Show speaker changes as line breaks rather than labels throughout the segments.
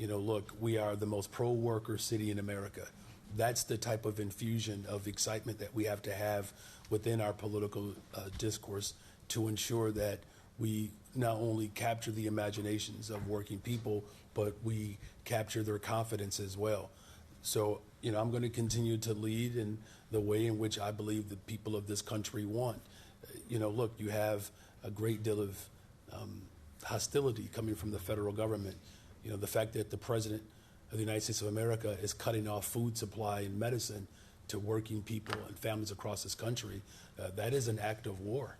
Look, we are the most pro-worker city in America. That's the type of infusion of excitement that we have to have within our political discourse to ensure that we not only capture the imaginations of working people, but we capture their confidence as well. So, I'm going to continue to lead in the way in which I believe the people of this country want. Look, you have a great deal of hostility coming from the federal government. The fact that the president of the United States of America is cutting off food supply and medicine to working people and families across this country, that is an act of war.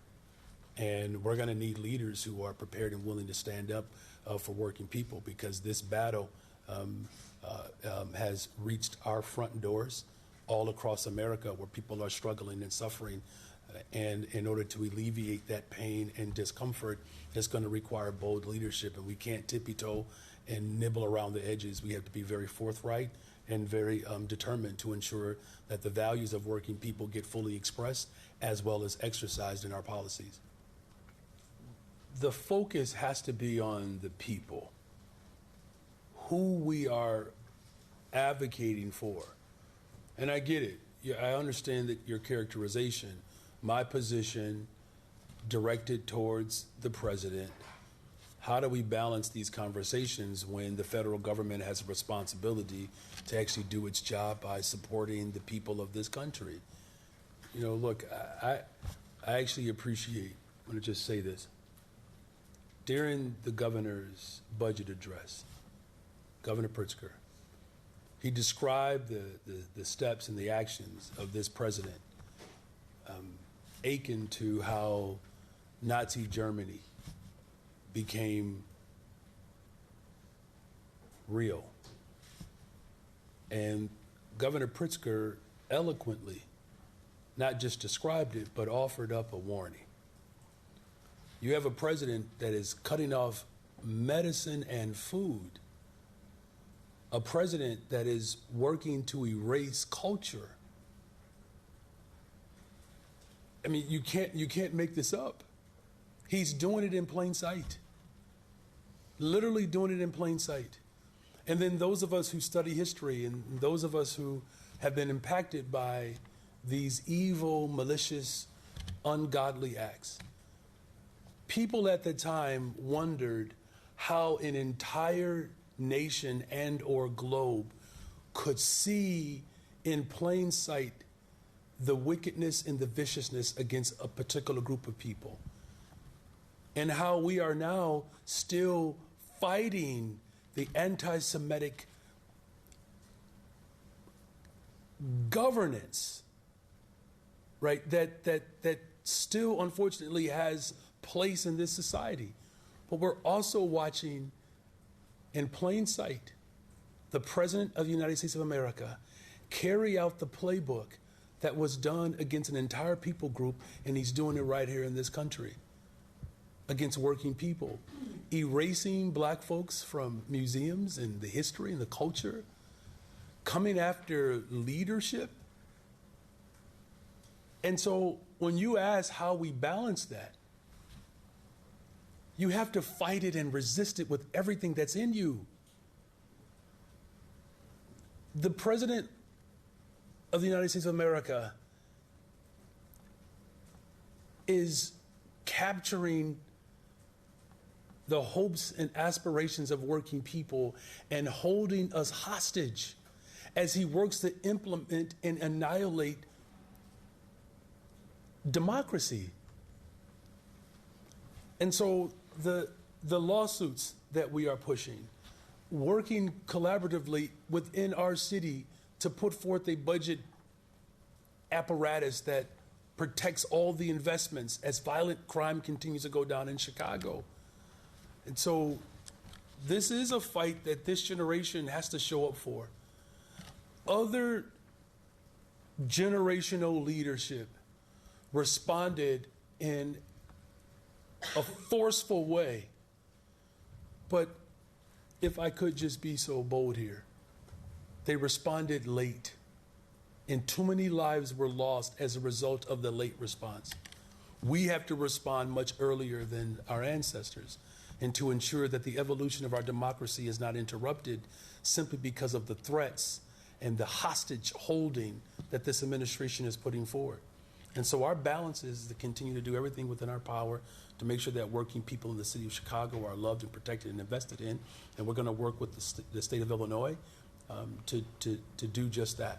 And we're going to need leaders who are prepared and willing to stand up for working people, because this battle has reached our front doors all across America, where people are struggling and suffering. And in order to alleviate that pain and discomfort, it's going to require bold leadership. And we can't tippy-toe and nibble around the edges. We have to be very forthright and very determined to ensure that the values of working people get fully expressed as well as exercised in our policies. The focus has to be on the people, who we are advocating for. And I get it. I understand that your characterization. My position directed towards the president. How do we balance these conversations when the federal government has a responsibility to actually do its job by supporting the people of this country? Look, I actually appreciate, I'm going to just say this. During the governor's budget address, Governor Pritzker, he described the steps and the actions of this president, akin to how Nazi Germany became real. And Governor Pritzker eloquently not just described it, but offered up a warning. You have a president that is cutting off medicine and food, a president that is working to erase culture. I mean, you can't make this up. He's doing it in plain sight. Literally doing it in plain sight. And then those of us who study history and those of us who have been impacted by these evil, malicious, ungodly acts, people at the time wondered how an entire nation and or globe could see in plain sight the wickedness and the viciousness against a particular group of people, and how we are now still fighting the anti-Semitic governance, right? That still unfortunately has place in this society. But we're also watching in plain sight the President of the United States of America carry out the playbook that was done against an entire people group, and he's doing it right here in this country against working people, erasing black folks from museums and the history and the culture, coming after leadership. And so when you ask how we balance that, you have to fight it and resist it with everything that's in you. The President of the United States of America is capturing the hopes and aspirations of working people and holding us hostage as he works to implement and annihilate democracy. And so the lawsuits that we are pushing, working collaboratively within our city to put forth a budget apparatus that protects all the investments as violent crime continues to go down in Chicago. And so this is a fight that this generation has to show up for. Other generational leadership responded in a forceful way. But if I could just be so bold here, they responded late. And too many lives were lost as a result of the late response. We have to respond much earlier than our ancestors. and to ensure that the evolution of our democracy is not interrupted simply because of the threats and the hostage holding that this administration is putting forward. And so our balance is to continue to do everything within our power to make sure that working people in the city of Chicago are loved and protected and invested in. And we're going to work with the state of Illinois to do just that.